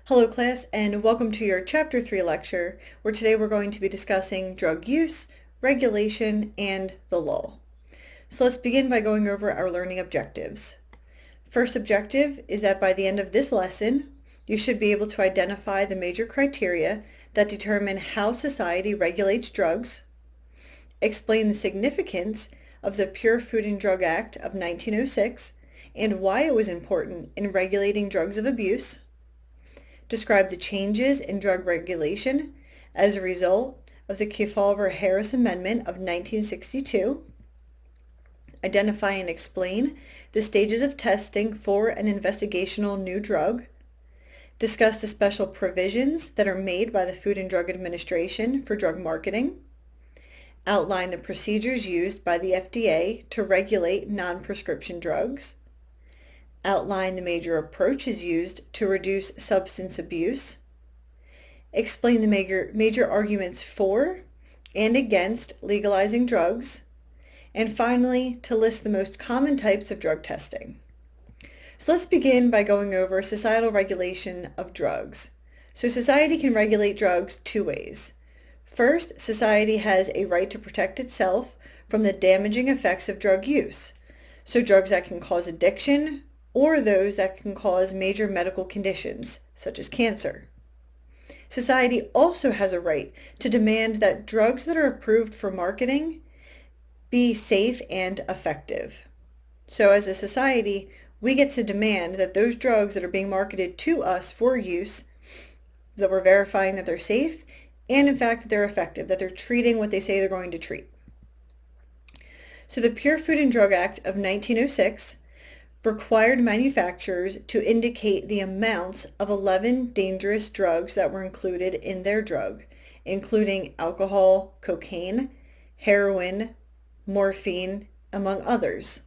Hello class, and welcome to your Chapter 3 lecture, where today we're going to be discussing drug use, regulation, and the law. So let's begin by going over our learning objectives. First objective is that by the end of this lesson, you should be able to identify the major criteria that determine how society regulates drugs, explain the significance of the Pure Food and Drug Act of 1906 and why it was important in regulating drugs of abuse, describe the changes in drug regulation as a result of the Kefauver-Harris Amendment of 1962, identify and explain the stages of testing for an investigational new drug, discuss the special provisions that are made by the Food and Drug Administration for drug marketing, outline the procedures used by the FDA to regulate non-prescription drugs, outline the major approaches used to reduce substance abuse, explain the major arguments for and against legalizing drugs, and finally, to list the most common types of drug testing. So let's begin by going over societal regulation of drugs. So society can regulate drugs two ways. First, society has a right to protect itself from the damaging effects of drug use. So drugs that can cause addiction, or those that can cause major medical conditions, such as cancer. Society also has a right to demand that drugs that are approved for marketing be safe and effective. So as a society, we get to demand that those drugs that are being marketed to us for use, that we're verifying that they're safe, and in fact that they're effective, that they're treating what they say they're going to treat. So the Pure Food and Drug Act of 1906 required manufacturers to indicate the amounts of 11 dangerous drugs that were included in their drug, including alcohol, cocaine, heroin, morphine, among others.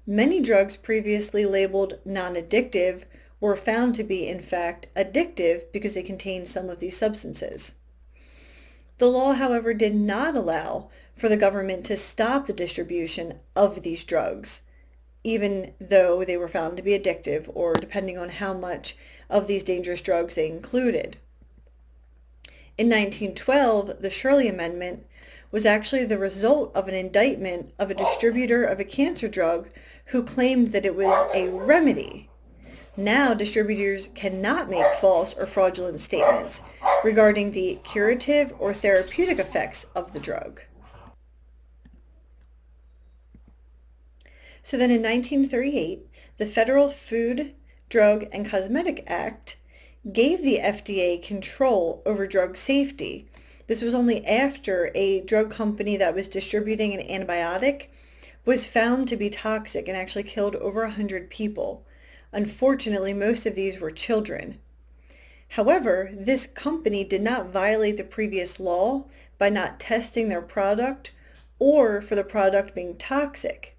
Many drugs previously labeled non-addictive were found to be, in fact, addictive because they contained some of these substances. The law, however, did not allow for the government to stop the distribution of these drugs, even though they were found to be addictive or depending on how much of these dangerous drugs they included. In 1912, the Shirley Amendment was actually the result of an indictment of a distributor of a cancer drug who claimed that it was a remedy. Now, distributors cannot make false or fraudulent statements regarding the curative or therapeutic effects of the drug. So then in 1938, the Federal Food, Drug, and Cosmetic Act gave the FDA control over drug safety. This was only after a drug company that was distributing an antibiotic was found to be toxic and actually killed over 100 people. Unfortunately, most of these were children. However, this company did not violate the previous law by not testing their product or for the product being toxic.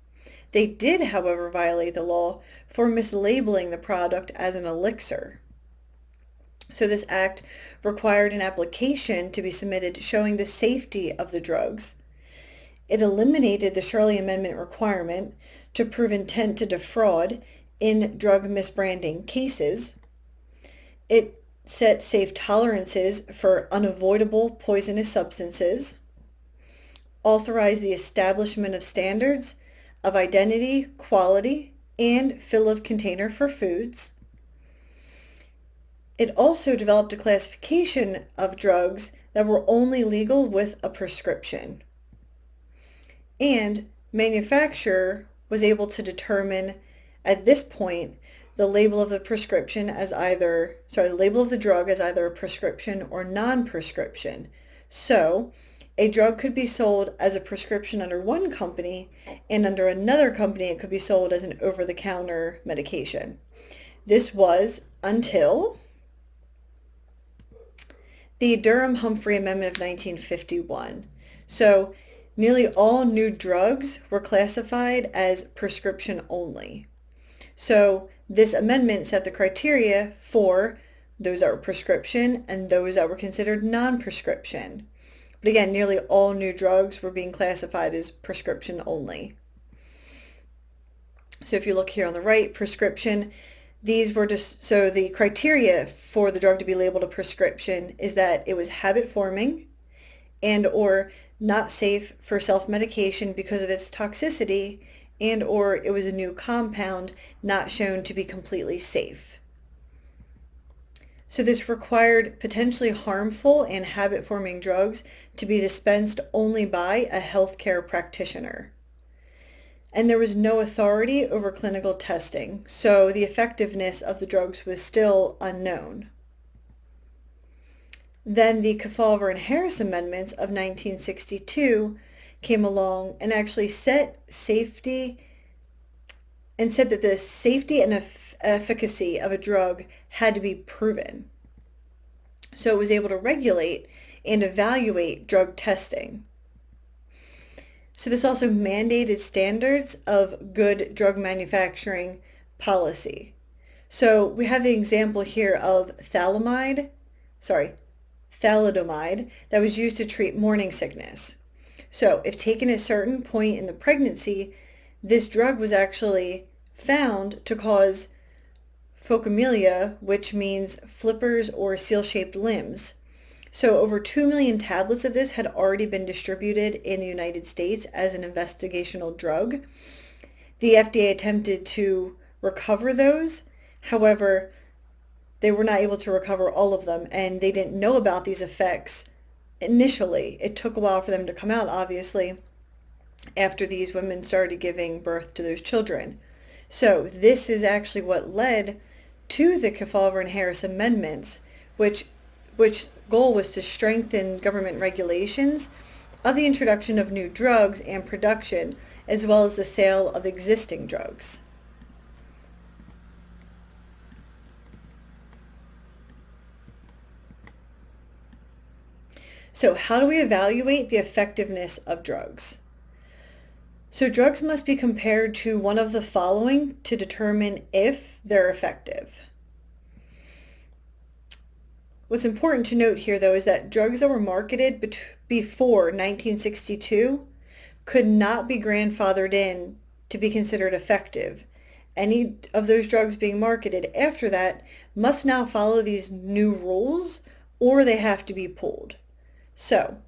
They did, however, violate the law for mislabeling the product as an elixir. So this act required an application to be submitted showing the safety of the drugs. It eliminated the Shirley Amendment requirement to prove intent to defraud in drug misbranding cases. It set safe tolerances for unavoidable poisonous substances, authorized the establishment of standards of identity, quality, and fill of container for foods. It also developed a classification of drugs that were only legal with a prescription. And manufacturer was able to determine at this point the label of the prescription as the label of the drug as either a prescription or non-prescription. So a drug could be sold as a prescription under one company, and under another company it could be sold as an over-the-counter medication. This was until the Durham-Humphrey Amendment of 1951. So nearly all new drugs were classified as prescription only. So this amendment set the criteria for those that were prescription and those that were considered non-prescription. But again, nearly all new drugs were being classified as prescription only. So if you look here on the right, prescription, These were just, so the criteria for the drug to be labeled a prescription is that it was habit forming and or not safe for self-medication because of its toxicity, and or it was a new compound not shown to be completely safe. So this required potentially harmful and habit-forming drugs to be dispensed only by a healthcare practitioner. And there was no authority over clinical testing, so the effectiveness of the drugs was still unknown. Then the Kefauver and Harris amendments of 1962 came along and actually set safety and said that the safety and efficacy of a drug had to be proven. So it was able to regulate and evaluate drug testing. So this also mandated standards of good drug manufacturing policy. So we have the example here of thalidomide that was used to treat morning sickness. So if taken at a certain point in the pregnancy, this drug was actually found to cause phocomelia, which means flippers or seal-shaped limbs. So over 2 million tablets of this had already been distributed in the United States as an investigational drug. The FDA attempted to recover those. However, they were not able to recover all of them, and they didn't know about these effects initially. It took a while for them to come out, obviously, after these women started giving birth to those children. So this is actually what led to the Kefauver and Harris amendments, which goal was to strengthen government regulations of the introduction of new drugs and production, as well as the sale of existing drugs. So how do we evaluate the effectiveness of drugs? So drugs must be compared to one of the following to determine if they're effective. What's important to note here, though, is that drugs that were marketed before 1962 could not be grandfathered in to be considered effective. Any of those drugs being marketed after that must now follow these new rules, or they have to be pulled. So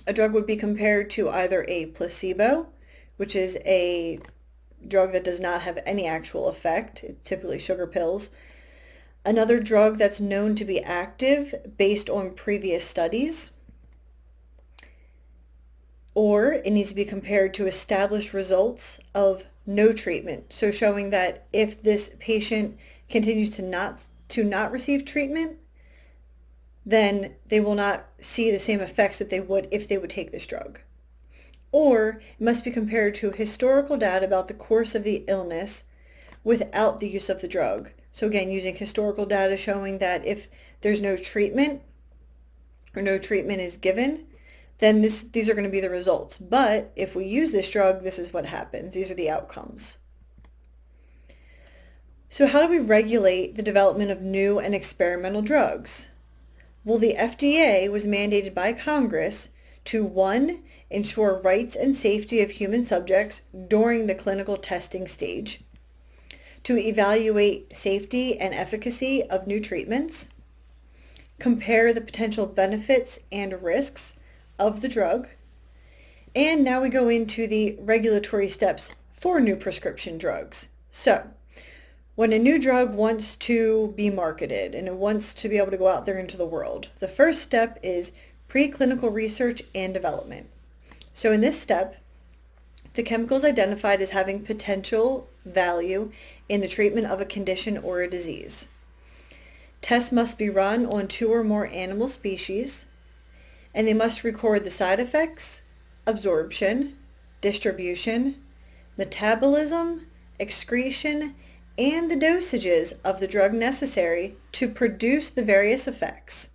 a drug would be compared to either a placebo, which is a drug that does not have any actual effect, it's typically sugar pills. Another drug that's known to be active based on previous studies, or it needs to be compared to established results of no treatment. So showing that if this patient continues to not receive treatment, then they will not see the same effects that they would if they would take this drug. Or it must be compared to historical data about the course of the illness without the use of the drug. So again, using historical data showing that if there's no treatment or no treatment is given, then these are going to be the results. But if we use this drug, this is what happens. These are the outcomes. So how do we regulate the development of new and experimental drugs? Well, the FDA was mandated by Congress to, 1, ensure rights and safety of human subjects during the clinical testing stage, to evaluate safety and efficacy of new treatments, compare the potential benefits and risks of the drug, and now we go into the regulatory steps for new prescription drugs. So, when a new drug wants to be marketed and it wants to be able to go out there into the world, the first step is preclinical research and development. So in this step, the chemical is identified as having potential value in the treatment of a condition or a disease. Tests must be run on 2 or more animal species, and they must record the side effects, absorption, distribution, metabolism, excretion, and the dosages of the drug necessary to produce the various effects.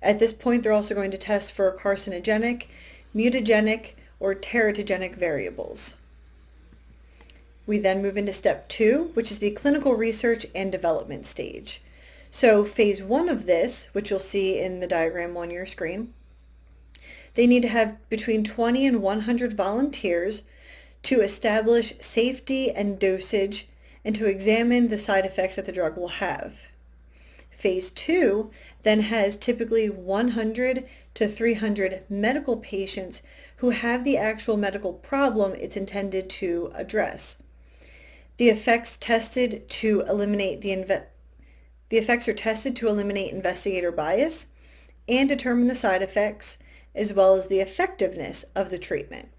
At this point, they're also going to test for carcinogenic, mutagenic, or teratogenic variables. We then move into step 2, which is the clinical research and development stage. So phase 1 of this, which you'll see in the diagram on your screen, they need to have between 20 and 100 volunteers to establish safety and dosage and to examine the side effects that the drug will have. Phase 2 then has typically 100 to 300 medical patients who have the actual medical problem it's intended to address. The effects are tested to eliminate investigator bias and determine the side effects as well as the effectiveness of the treatment.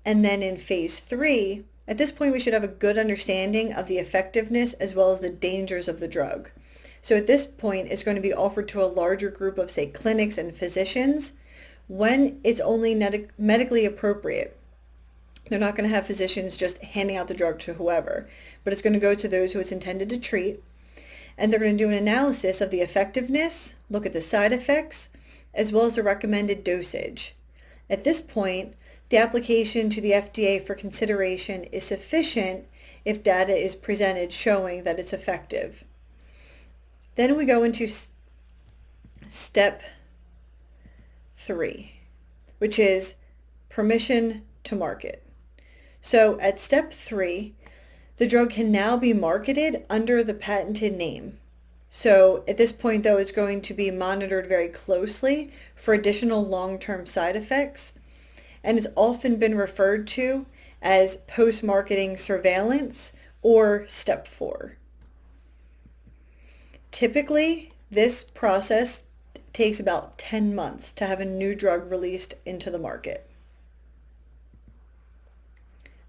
And then in phase 3, at this point we should have a good understanding of the effectiveness as well as the dangers of the drug. So at this point it's going to be offered to a larger group of, say, clinics and physicians when it's only medically appropriate. They're not going to have physicians just handing out the drug to whoever, but it's going to go to those who it's intended to treat. And they're going to do an analysis of the effectiveness, look at the side effects, as well as the recommended dosage. At this point, the application to the FDA for consideration is sufficient if data is presented showing that it's effective. Then we go into step 3, which is permission to market. So at step 3, the drug can now be marketed under the patented name. So at this point, though, it's going to be monitored very closely for additional long-term side effects, and it's often been referred to as post-marketing surveillance or step 4. Typically, this process takes about 10 months to have a new drug released into the market.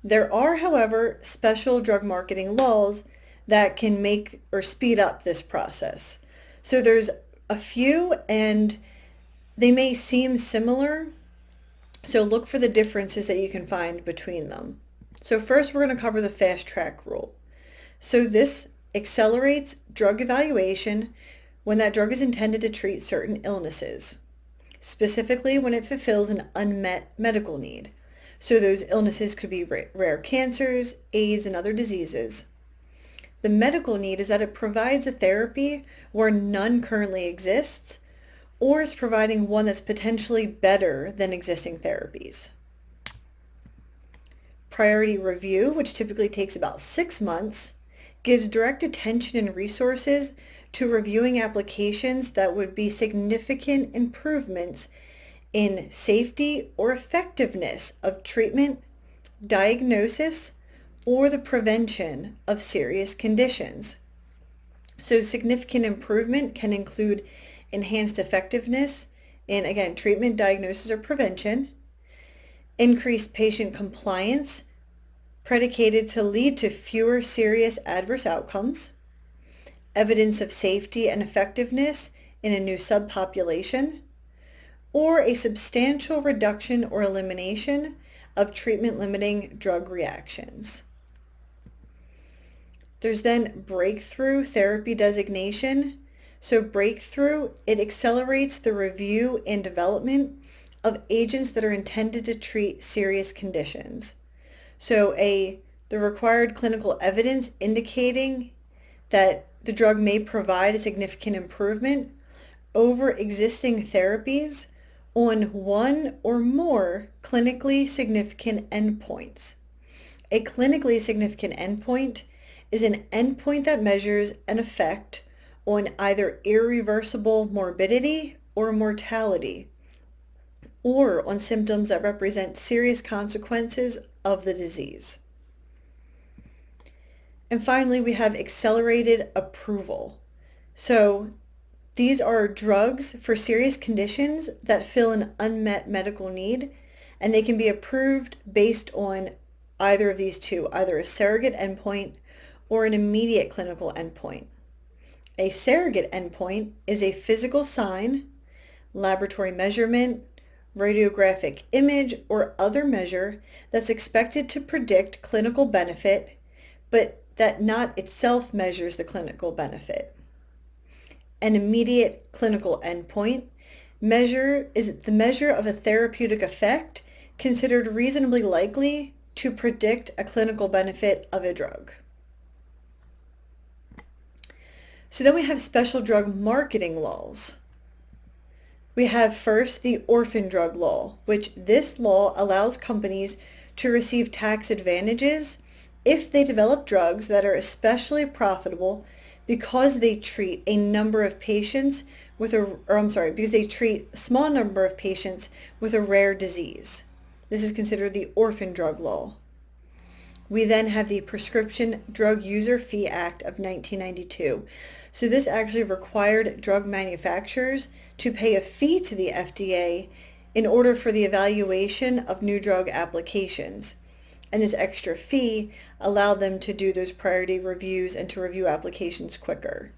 There are, however, special drug marketing laws that can make or speed up this process. So there's a few, and they may seem similar, so look for the differences that you can find between them. So first we're going to cover the fast track rule. So this accelerates drug evaluation when that drug is intended to treat certain illnesses, specifically when it fulfills an unmet medical need. So those illnesses could be rare cancers, AIDS, and other diseases. The medical need is that it provides a therapy where none currently exists, or is providing one that's potentially better than existing therapies. Priority review, which typically takes about 6 months, gives direct attention and resources to reviewing applications that would be significant improvements in safety or effectiveness of treatment, diagnosis, or the prevention of serious conditions. So significant improvement can include enhanced effectiveness in, again, treatment, diagnosis, or prevention, increased patient compliance predicated to lead to fewer serious adverse outcomes, evidence of safety and effectiveness in a new subpopulation, or a substantial reduction or elimination of treatment-limiting drug reactions. There's then breakthrough therapy designation. So breakthrough, it accelerates the review and development of agents that are intended to treat serious conditions. So the required clinical evidence indicating that the drug may provide a significant improvement over existing therapies on one or more clinically significant endpoints. A clinically significant endpoint is an endpoint that measures an effect on either irreversible morbidity or mortality, or on symptoms that represent serious consequences of the disease. And finally, we have accelerated approval. So these are drugs for serious conditions that fill an unmet medical need, and they can be approved based on either of these two, either a surrogate endpoint or an immediate clinical endpoint. A surrogate endpoint is a physical sign, laboratory measurement, radiographic image, or other measure that's expected to predict clinical benefit, but that not itself measures the clinical benefit. An immediate clinical endpoint is the measure of a therapeutic effect considered reasonably likely to predict a clinical benefit of a drug. So then we have special drug marketing laws. We have first the orphan drug law, which this law allows companies to receive tax advantages if they develop drugs that are especially profitable because they treat a number of patients with because they treat a small number of patients with a rare disease. This is considered the orphan drug law. We then have the Prescription Drug User Fee Act of 1992. So this actually required drug manufacturers to pay a fee to the FDA in order for the evaluation of new drug applications. And this extra fee allowed them to do those priority reviews and to review applications quicker.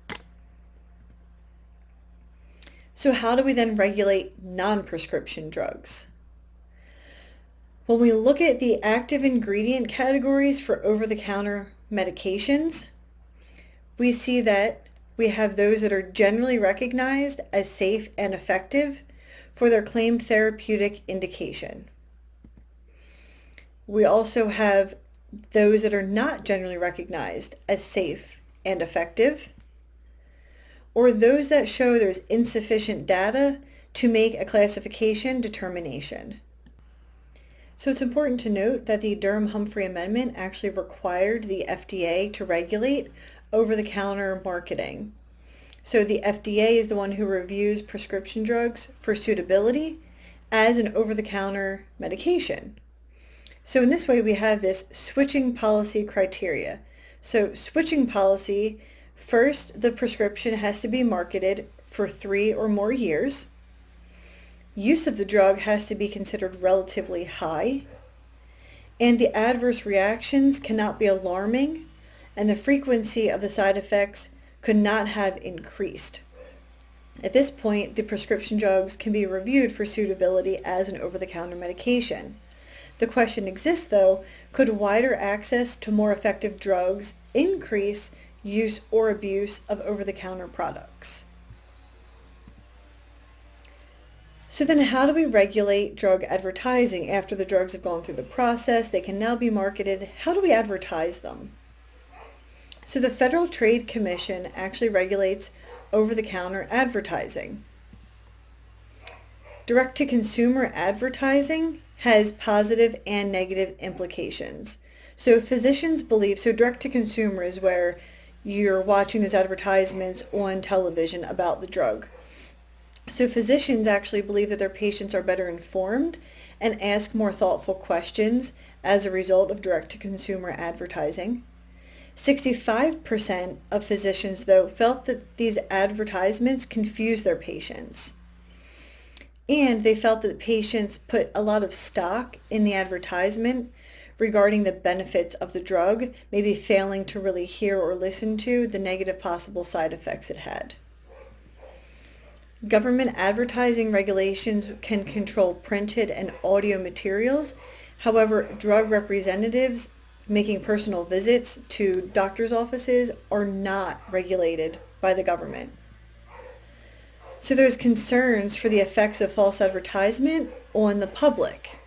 So how do we then regulate non-prescription drugs? When we look at the active ingredient categories for over-the-counter medications, we see that we have those that are generally recognized as safe and effective for their claimed therapeutic indication. We also have those that are not generally recognized as safe and effective, or those that show there's insufficient data to make a classification determination. So it's important to note that the Durham-Humphrey Amendment actually required the FDA to regulate over-the-counter marketing. So the FDA is the one who reviews prescription drugs for suitability as an over-the-counter medication. So in this way, we have this switching policy criteria. So switching policy, first, the prescription has to be marketed for 3 or more years. Use of the drug has to be considered relatively high, and the adverse reactions cannot be alarming, and the frequency of the side effects could not have increased. At this point, the prescription drugs can be reviewed for suitability as an over-the-counter medication. The question exists, though, could wider access to more effective drugs increase use or abuse of over-the-counter products? So then how do we regulate drug advertising after the drugs have gone through the process? They can now be marketed. How do we advertise them? So the Federal Trade Commission actually regulates over-the-counter advertising. Direct-to-consumer advertising has positive and negative implications. So physicians believe, so direct-to-consumer is where you're watching those advertisements on television about the drug. So physicians actually believe that their patients are better informed and ask more thoughtful questions as a result of direct-to-consumer advertising. 65% of physicians, though, felt that these advertisements confused their patients. And they felt that patients put a lot of stock in the advertisement regarding the benefits of the drug, maybe failing to really hear or listen to the negative possible side effects it had. Government advertising regulations can control printed and audio materials. However, drug representatives making personal visits to doctors' offices are not regulated by the government. So there's concerns for the effects of false advertisement on the public.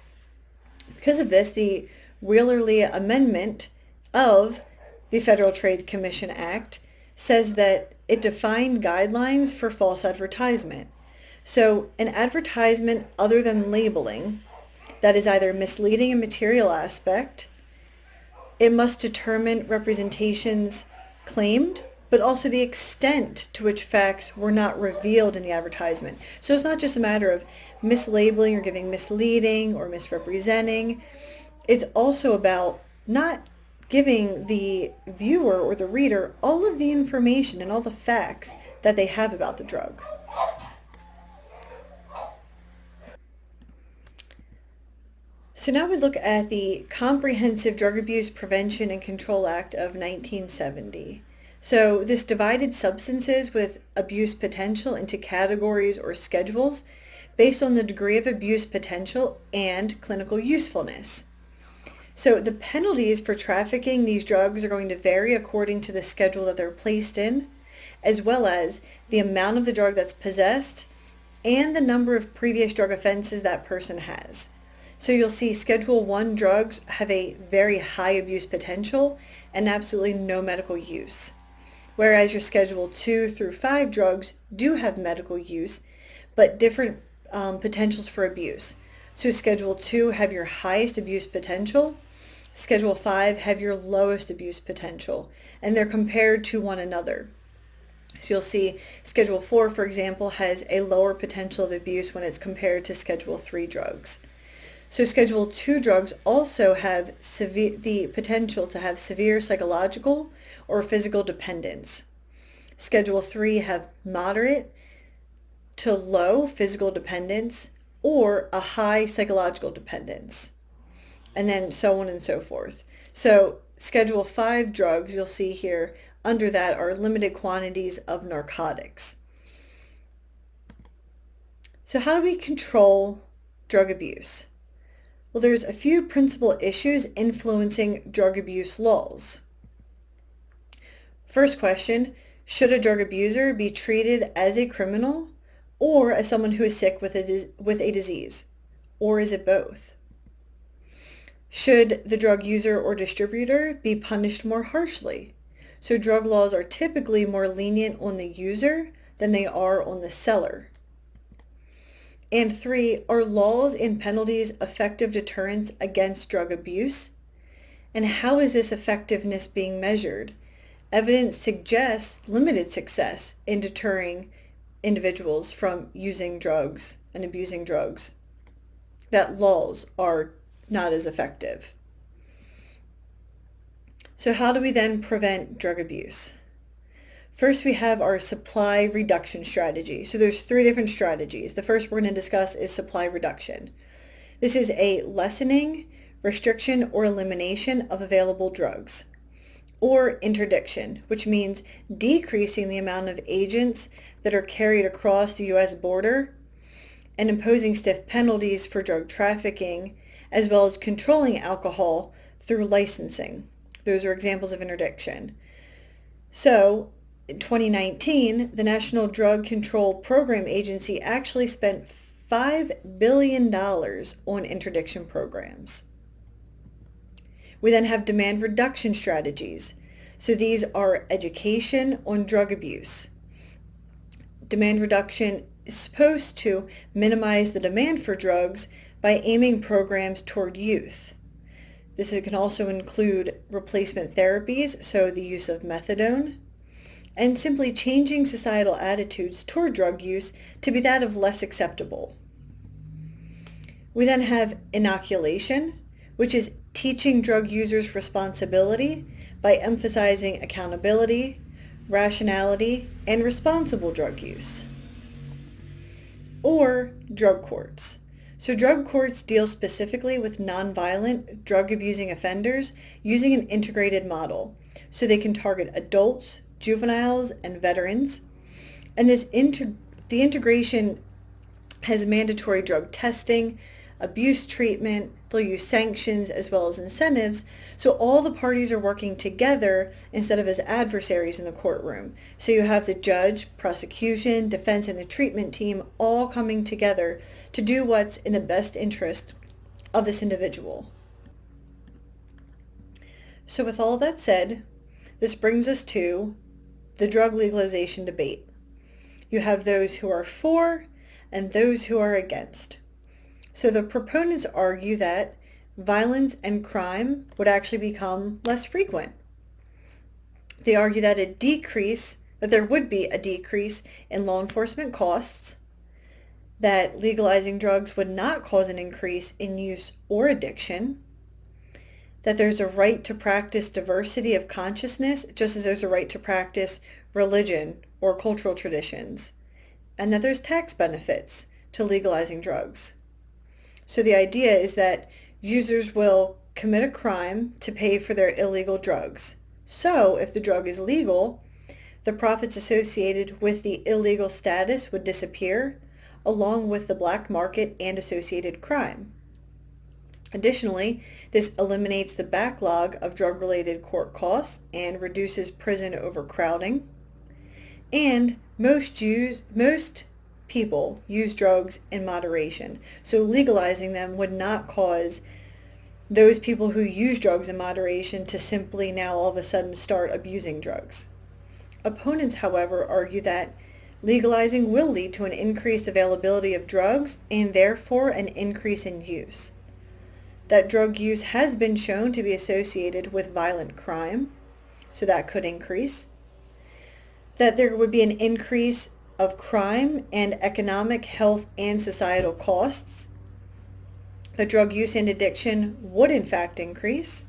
Because of this, the Wheeler-Lee Amendment of the Federal Trade Commission Act says that it defined guidelines for false advertisement. So an advertisement other than labeling that is either misleading in material aspect, it must determine representations claimed, but also the extent to which facts were not revealed in the advertisement. So it's not just a matter of mislabeling or giving misleading or misrepresenting. It's also about not giving the viewer or the reader all of the information and all the facts that they have about the drug. So now we look at the Comprehensive Drug Abuse Prevention and Control Act of 1970. So this divided substances with abuse potential into categories or schedules based on the degree of abuse potential and clinical usefulness. So the penalties for trafficking these drugs are going to vary according to the schedule that they're placed in, as well as the amount of the drug that's possessed and the number of previous drug offenses that person has. So you'll see Schedule 1 drugs have a very high abuse potential and absolutely no medical use, whereas your Schedule 2 through 5 drugs do have medical use, but different potentials for abuse. So Schedule 2 have your highest abuse potential. Schedule 5 have your lowest abuse potential, and they're compared to one another. So you'll see Schedule 4, for example, has a lower potential of abuse when it's compared to Schedule 3 drugs. So Schedule 2 drugs also have the potential to have severe psychological or physical dependence. Schedule 3 have moderate to low physical dependence or a high psychological dependence, and then so on and so forth. So Schedule 5 drugs, you'll see here, under that are limited quantities of narcotics. So how do we control drug abuse? Well, there's a few principal issues influencing drug abuse laws. First question, should a drug abuser be treated as a criminal or as someone who is sick with a disease? Or is it both? Should the drug user or distributor be punished more harshly? So drug laws are typically more lenient on the user than they are on the seller. And 3, are laws and penalties effective deterrents against drug abuse? And how is this effectiveness being measured? Evidence suggests limited success in deterring individuals from using drugs and abusing drugs, that laws are not as effective. So how do we then prevent drug abuse? First, we have our supply reduction strategy. So there's 3 different strategies. The first we're going to discuss is supply reduction. This is a lessening, restriction, or elimination of available drugs. Or interdiction, which means decreasing the amount of agents that are carried across the U.S. border and imposing stiff penalties for drug trafficking, as well as controlling alcohol through licensing. Those are examples of interdiction. So in 2019, the National Drug Control Program Agency actually spent $5 billion on interdiction programs. We then have demand reduction strategies. So these are education on drug abuse. Demand reduction is supposed to minimize the demand for drugs by aiming programs toward youth. This can also include replacement therapies, so the use of methadone, and simply changing societal attitudes toward drug use to be that of less acceptable. We then have inoculation, which is teaching drug users responsibility by emphasizing accountability, rationality, and responsible drug use. Or drug courts. So drug courts deal specifically with nonviolent drug abusing offenders using an integrated model. So they can target adults, juveniles, and veterans. And the integration has mandatory drug testing, abuse treatment, they'll use sanctions as well as incentives, so all the parties are working together instead of as adversaries in the courtroom. So you have the judge, prosecution, defense, and the treatment team all coming together to do what's in the best interest of this individual. So with all that said, this brings us to the drug legalization debate. You have those who are for and those who are against. So the proponents argue that violence and crime would actually become less frequent. They argue that there would be a decrease in law enforcement costs, that legalizing drugs would not cause an increase in use or addiction, that there's a right to practice diversity of consciousness just as there's a right to practice religion or cultural traditions, and that there's tax benefits to legalizing drugs. So the idea is that users will commit a crime to pay for their illegal drugs. So if the drug is legal, the profits associated with the illegal status would disappear, along with the black market and associated crime. Additionally, this eliminates the backlog of drug-related court costs and reduces prison overcrowding. And most people use drugs in moderation. So legalizing them would not cause those people who use drugs in moderation to simply now all of a sudden start abusing drugs. Opponents, however, argue that legalizing will lead to an increased availability of drugs and therefore an increase in use. that drug use has been shown to be associated with violent crime, so that could increase, that there would be an increase of crime and economic, health, and societal costs, that drug use and addiction would in fact increase,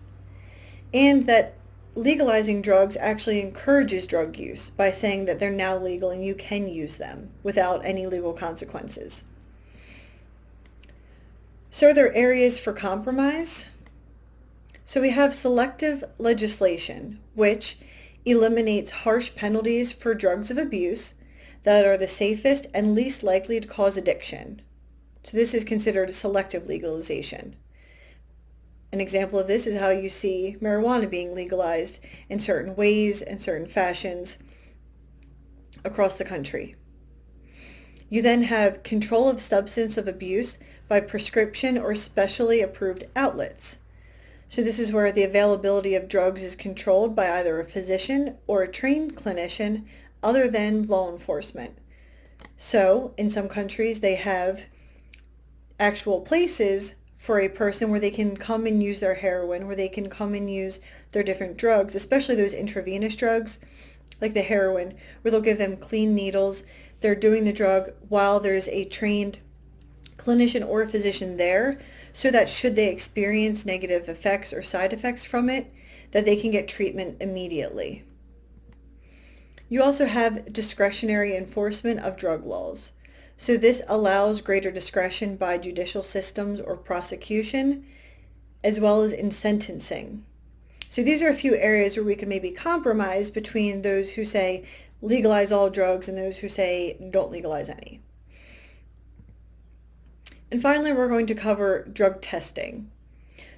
and that legalizing drugs actually encourages drug use by saying that they're now legal and you can use them without any legal consequences. So are there areas for compromise? So we have selective legislation, which eliminates harsh penalties for drugs of abuse that are the safest and least likely to cause addiction. So this is considered a selective legalization. An example of this is how you see marijuana being legalized in certain ways and certain fashions across the country. You then have control of substance of abuse by prescription or specially approved outlets. So this is where the availability of drugs is controlled by either a physician or a trained clinician other than law enforcement. So in some countries they have actual places for a person where they can come and use their heroin, where they can come and use their different drugs, especially those intravenous drugs like the heroin, where they'll give them clean needles. They're doing the drug while there's a trained clinician or a physician there, so that should they experience negative effects or side effects from it, that they can get treatment immediately. You also have discretionary enforcement of drug laws. So this allows greater discretion by judicial systems or prosecution, as well as in sentencing. So these are a few areas where we can maybe compromise between those who say legalize all drugs and those who say don't legalize any. And finally, we're going to cover drug testing.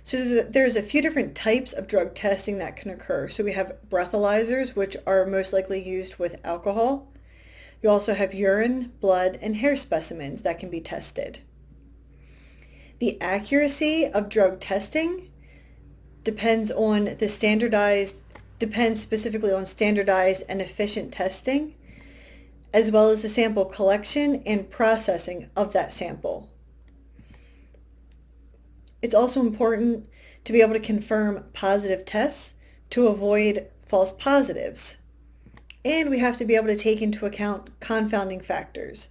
So there's a few different types of drug testing that can occur. So we have breathalyzers, which are most likely used with alcohol. You also have urine, blood, and hair specimens that can be tested. The accuracy of drug testing depends specifically on standardized and efficient testing, as well as the sample collection and processing of that sample. It's also important to be able to confirm positive tests to avoid false positives. And we have to be able to take into account confounding factors.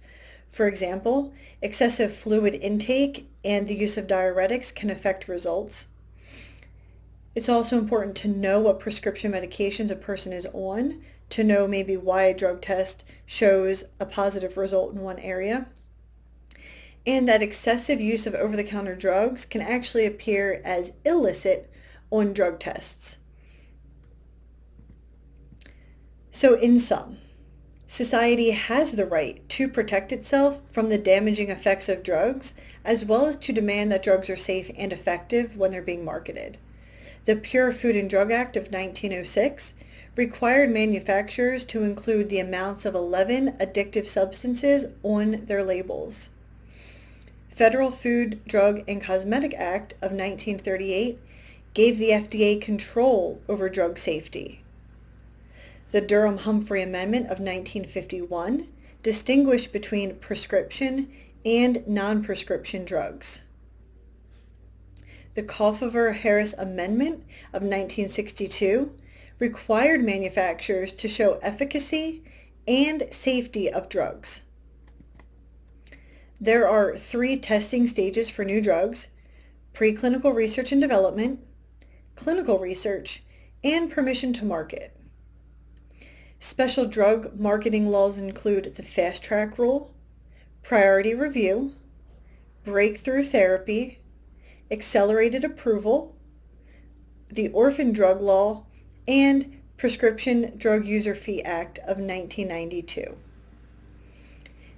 For example, excessive fluid intake and the use of diuretics can affect results. It's also important to know what prescription medications a person is on, to know maybe why a drug test shows a positive result in one area. And that excessive use of over-the-counter drugs can actually appear as illicit on drug tests. So in sum, society has the right to protect itself from the damaging effects of drugs, as well as to demand that drugs are safe and effective when they're being marketed. The Pure Food and Drug Act of 1906 required manufacturers to include the amounts of 11 addictive substances on their labels. Federal Food, Drug, and Cosmetic Act of 1938 gave the FDA control over drug safety. The Durham-Humphrey Amendment of 1951 distinguished between prescription and non-prescription drugs. The Kefauver-Harris Amendment of 1962 required manufacturers to show efficacy and safety of drugs. There are 3 testing stages for new drugs: preclinical research and development, clinical research, and permission to market. Special drug marketing laws include the Fast Track Rule, Priority Review, Breakthrough Therapy, Accelerated Approval, the Orphan Drug Law, and Prescription Drug User Fee Act of 1992.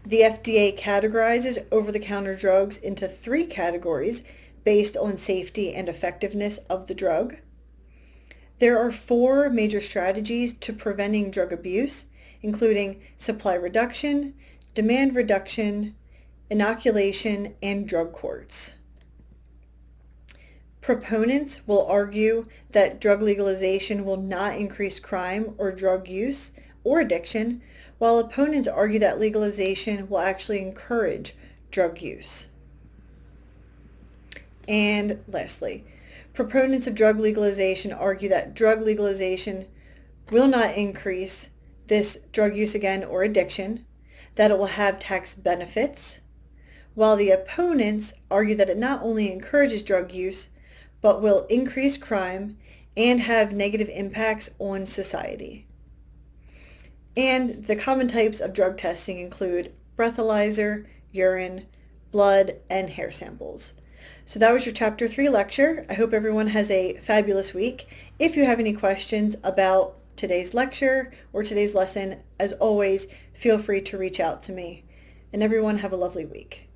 The FDA categorizes over-the-counter drugs into 3 categories based on safety and effectiveness of the drug. There are 4 major strategies to preventing drug abuse, including supply reduction, demand reduction, inoculation, and drug courts. Proponents will argue that drug legalization will not increase crime or drug use or addiction, while opponents argue that legalization will actually encourage drug use. And lastly, proponents of drug legalization argue that drug legalization will not increase this drug use again or addiction, that it will have tax benefits, while the opponents argue that it not only encourages drug use, but will increase crime and have negative impacts on society. And the common types of drug testing include breathalyzer, urine, blood, and hair samples. So that was your Chapter 3 lecture. I hope everyone has a fabulous week. If you have any questions about today's lecture or today's lesson, as always, feel free to reach out to me. And everyone have a lovely week.